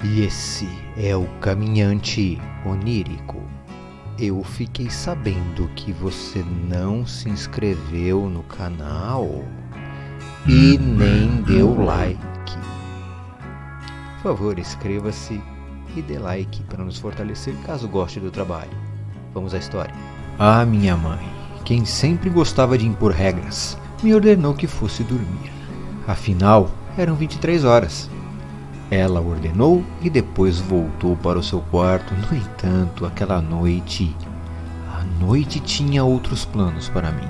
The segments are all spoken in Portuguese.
E esse é o Caminhante Onírico. Eu fiquei sabendo que você não se inscreveu no canal e nem deu like. Por favor, inscreva-se e dê like para nos fortalecer caso goste do trabalho. Vamos à história. A minha mãe, quem sempre gostava de impor regras, me ordenou que fosse dormir. Afinal, eram 23 horas. Ela ordenou e depois voltou para o seu quarto. No entanto, aquela noite, a noite tinha outros planos para mim.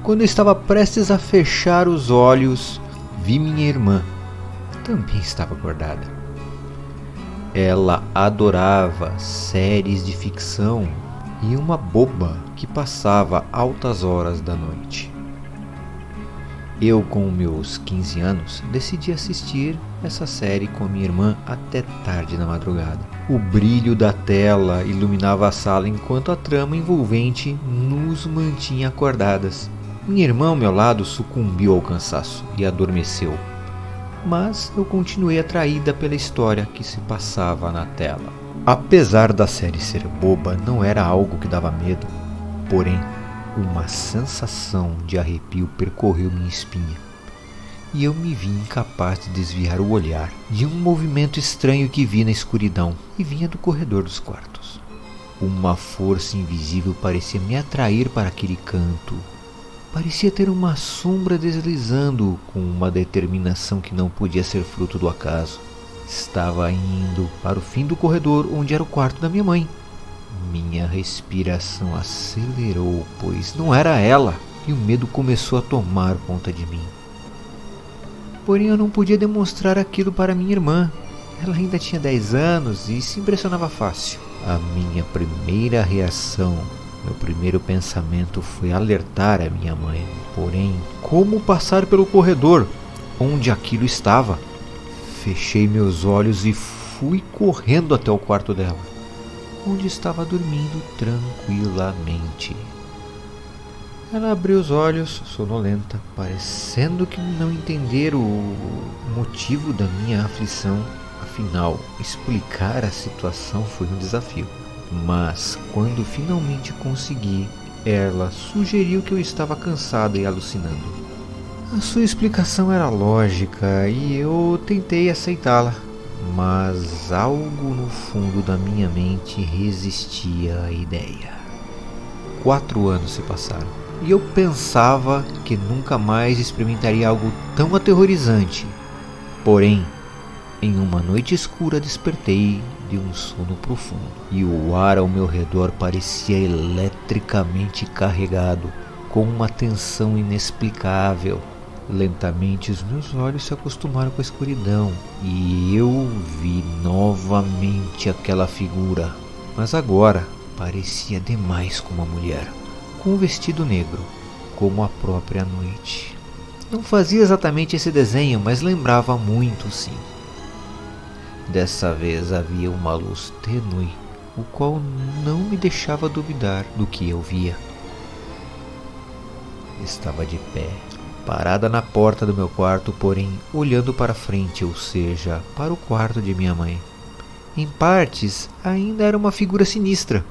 Quando eu estava prestes a fechar os olhos, vi minha irmã. Também estava acordada. Ela adorava séries de ficção e uma boba que passava altas horas da noite. Eu, com meus 15 anos, decidi assistir essa série com minha irmã até tarde na madrugada. O brilho da tela iluminava a sala enquanto a trama envolvente nos mantinha acordadas. Minha irmã ao meu lado sucumbiu ao cansaço e adormeceu. Mas eu continuei atraída pela história que se passava na tela. Apesar da série ser boba, não era algo que dava medo. Porém, uma sensação de arrepio percorreu minha espinha, e eu me vi incapaz de desviar o olhar de um movimento estranho que vi na escuridão e vinha do corredor dos quartos. Uma força invisível parecia me atrair para aquele canto. Parecia ter uma sombra deslizando com uma determinação que não podia ser fruto do acaso. Estava indo para o fim do corredor, onde era o quarto da minha mãe. Minha respiração acelerou, pois não era ela, e o medo começou a tomar conta de mim. Porém, eu não podia demonstrar aquilo para minha irmã. Ela ainda tinha 10 anos e se impressionava fácil. A minha primeira reação, meu primeiro pensamento foi alertar a minha mãe. Porém, como passar pelo corredor onde aquilo estava? Fechei meus olhos e fui correndo até o quarto dela, onde estava dormindo tranquilamente. Ela abriu os olhos, sonolenta, parecendo que não entender o motivo da minha aflição. Afinal, explicar a situação foi um desafio. Mas, quando finalmente consegui, ela sugeriu que eu estava cansada e alucinando. A sua explicação era lógica e eu tentei aceitá-la. Mas algo no fundo da minha mente resistia à ideia. 4 anos se passaram e eu pensava que nunca mais experimentaria algo tão aterrorizante. Porém, em uma noite escura despertei de um sono profundo e o ar ao meu redor parecia eletricamente carregado, com uma tensão inexplicável. Lentamente os meus olhos se acostumaram com a escuridão e eu vi novamente aquela figura, mas agora parecia demais com uma mulher, com um vestido negro, como a própria noite. Não fazia exatamente esse desenho, mas lembrava muito, sim. Dessa vez havia uma luz tênue, o qual não me deixava duvidar do que eu via. Estava de pé, parada na porta do meu quarto, porém olhando para frente, ou seja, para o quarto de minha mãe. Em partes, ainda era uma figura sinistra,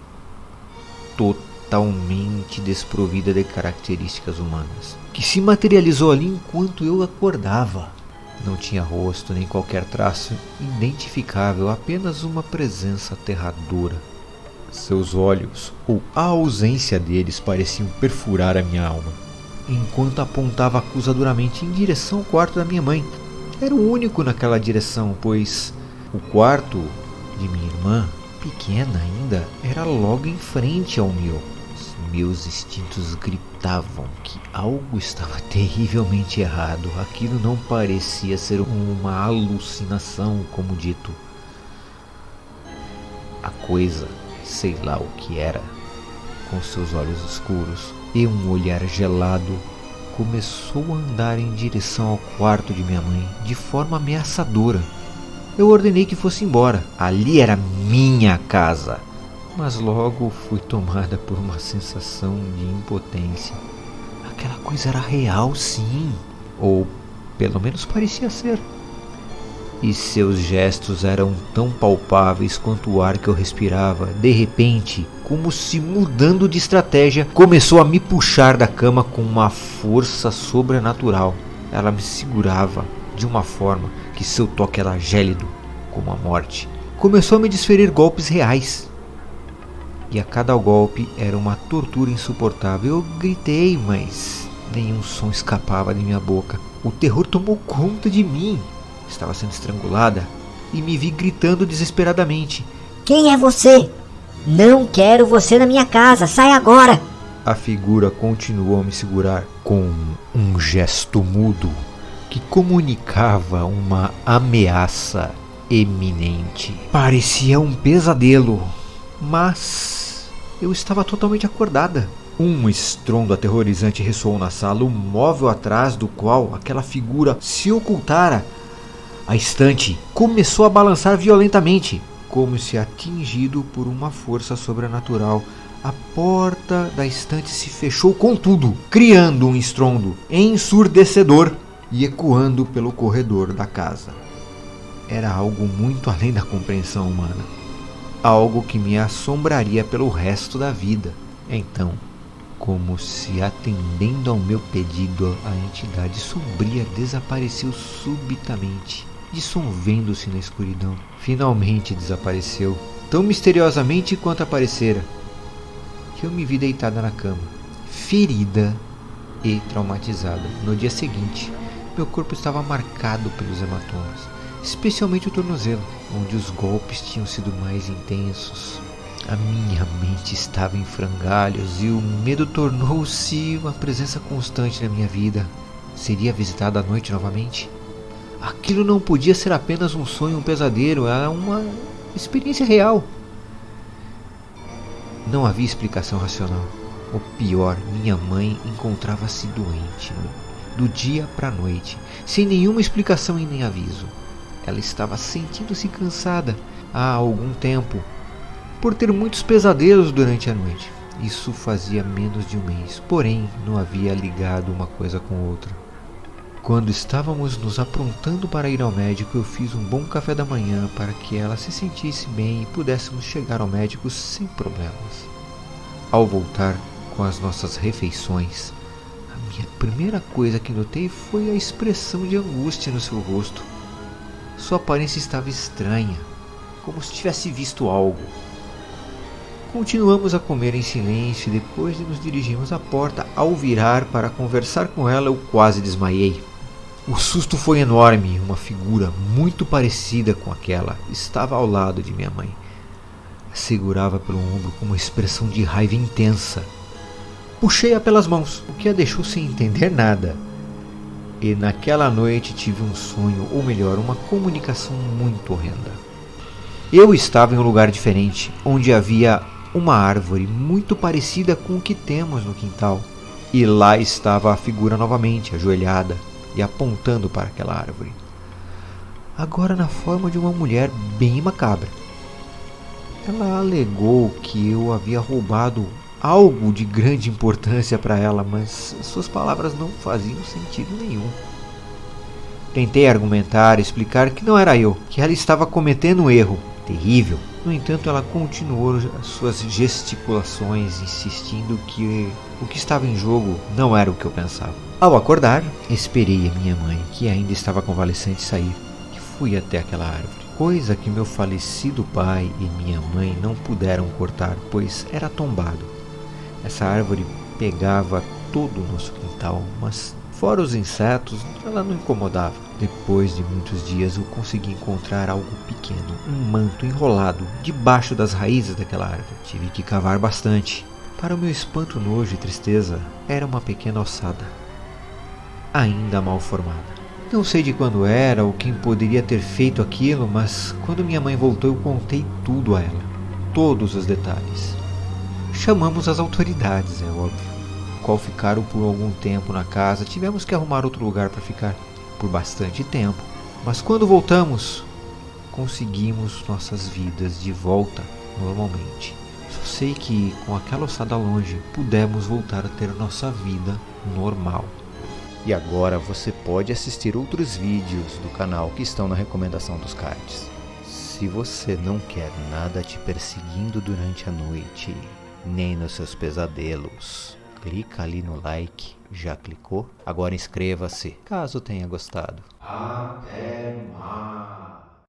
totalmente desprovida de características humanas, que se materializou ali enquanto eu acordava. Não tinha rosto nem qualquer traço identificável, apenas uma presença aterradora. Seus olhos, ou a ausência deles, pareciam perfurar a minha alma, enquanto apontava acusadoramente em direção ao quarto da minha mãe. Era o único naquela direção, pois o quarto de minha irmã, pequena ainda, era logo em frente ao meu. Os meus instintos gritavam que algo estava terrivelmente errado. Aquilo não parecia ser uma alucinação, como dito. A coisa, sei lá o que era, com seus olhos escuros e um olhar gelado, começou a andar em direção ao quarto de minha mãe de forma ameaçadora. Eu ordenei que fosse embora. Ali era minha casa. Mas logo fui tomada por uma sensação de impotência. Aquela coisa era real, sim. Ou pelo menos parecia ser. e seus gestos eram tão palpáveis quanto o ar que eu respirava. De repente, como se mudando de estratégia, começou a me puxar da cama com uma força sobrenatural. Ela me segurava de uma forma que seu toque era gélido, como a morte. Começou a me desferir golpes reais, e a cada golpe era uma tortura insuportável. Eu gritei, mas nenhum som escapava de minha boca. O terror tomou conta de mim. Estava sendo estrangulada e me vi gritando desesperadamente. Quem é você? Não quero você na minha casa, sai agora! A figura continuou a me segurar com um gesto mudo que comunicava uma ameaça eminente. Parecia um pesadelo, mas eu estava totalmente acordada. Um estrondo aterrorizante ressoou na sala, o móvel atrás do qual aquela figura se ocultara. A estante começou a balançar violentamente, como se atingido por uma força sobrenatural. A porta da estante se fechou com tudo, criando um estrondo ensurdecedor e ecoando pelo corredor da casa. Era algo muito além da compreensão humana, algo que me assombraria pelo resto da vida. Então, como se atendendo ao meu pedido, a entidade sombria desapareceu subitamente, dissolvendo-se na escuridão. Finalmente desapareceu, tão misteriosamente quanto aparecera, que eu me vi deitada na cama, ferida e traumatizada. No dia seguinte, meu corpo estava marcado pelos hematomas, especialmente o tornozelo, onde os golpes tinham sido mais intensos. A minha mente estava em frangalhos e o medo tornou-se uma presença constante na minha vida. Seria visitada à noite novamente? Aquilo não podia ser apenas um sonho, um pesadelo, era uma experiência real. Não havia explicação racional. O pior, minha mãe encontrava-se doente, do dia para a noite, sem nenhuma explicação e nem aviso. Ela estava sentindo-se cansada há algum tempo, por ter muitos pesadelos durante a noite. Isso fazia menos de um mês, porém não havia ligado uma coisa com outra. Quando estávamos nos aprontando para ir ao médico, eu fiz um bom café da manhã para que ela se sentisse bem e pudéssemos chegar ao médico sem problemas. Ao voltar com as nossas refeições, a minha primeira coisa que notei foi a expressão de angústia no seu rosto. Sua aparência estava estranha, como se tivesse visto algo. Continuamos a comer em silêncio e depois de nos dirigirmos à porta, ao virar para conversar com ela, eu quase desmaiei. O susto foi enorme. Uma figura muito parecida com aquela estava ao lado de minha mãe. A segurava pelo ombro com uma expressão de raiva intensa. Puxei-a pelas mãos, o que a deixou sem entender nada. E naquela noite tive um sonho, ou melhor, uma comunicação muito horrenda. Eu estava em um lugar diferente, onde havia uma árvore muito parecida com o que temos no quintal. E lá estava a figura novamente, ajoelhada e apontando para aquela árvore. Agora na forma de uma mulher bem macabra. Ela alegou que eu havia roubado algo de grande importância para ela, mas suas palavras não faziam sentido nenhum. Tentei argumentar, explicar que não era eu, que ela estava cometendo um erro terrível. No entanto, ela continuou as suas gesticulações, insistindo que o que estava em jogo não era o que eu pensava. Ao acordar, esperei a minha mãe, que ainda estava convalescente, sair, e fui até aquela árvore. Coisa que meu falecido pai e minha mãe não puderam cortar, pois era tombado. Essa árvore pegava todo o nosso quintal, mas fora os insetos, ela não incomodava. Depois de muitos dias eu consegui encontrar algo pequeno, um manto enrolado debaixo das raízes daquela árvore. Tive que cavar bastante. Para o meu espanto, nojo e tristeza, era uma pequena ossada, ainda mal formada. Não sei de quando era ou quem poderia ter feito aquilo, mas quando minha mãe voltou eu contei tudo a ela, todos os detalhes. Chamamos as autoridades, é óbvio, qual ficaram por algum tempo na casa. Tivemos que arrumar outro lugar para ficar por bastante tempo, mas quando voltamos, conseguimos nossas vidas de volta normalmente. Só sei que com aquela ossada longe, pudemos voltar a ter nossa vida normal. E agora você pode assistir outros vídeos do canal que estão na recomendação dos cards. Se você não quer nada te perseguindo durante a noite, nem nos seus pesadelos, clica ali no like. Já clicou? Agora inscreva-se, caso tenha gostado. Até mais!